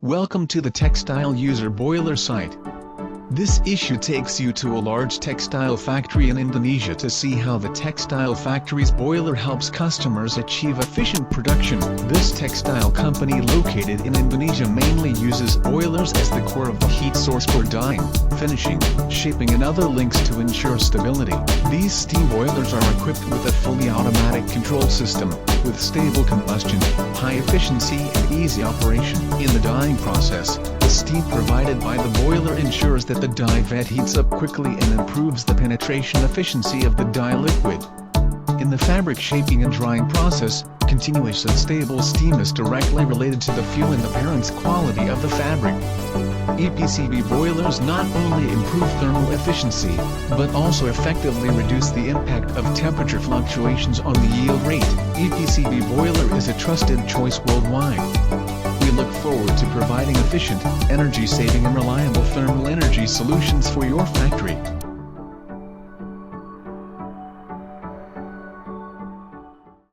Welcome to the Textile User Boiler site. This issue takes you to a large textile factory in Indonesia to see how the textile factory's boiler helps customers achieve efficient production. This textile company located in Indonesia mainly uses boilers as the core of the heat source for dyeing, finishing, shaping and other links to ensure stability. These steam boilers are equipped with a fully automatic control system, with stable combustion, high efficiency and easy operation. In the dyeing process, the steam provided by the boiler ensures that the dye vat heats up quickly and improves the penetration efficiency of the dye liquid. In the fabric shaping and drying process, continuous and stable steam is directly related to the feel and appearance quality of the fabric. EPCB boilers not only improve thermal efficiency, but also effectively reduce the impact of temperature fluctuations on the yield rate. EPCB boiler is a trusted choice worldwide. We look forward to providing efficient, energy-saving and reliable thermal energy solutions for your factory.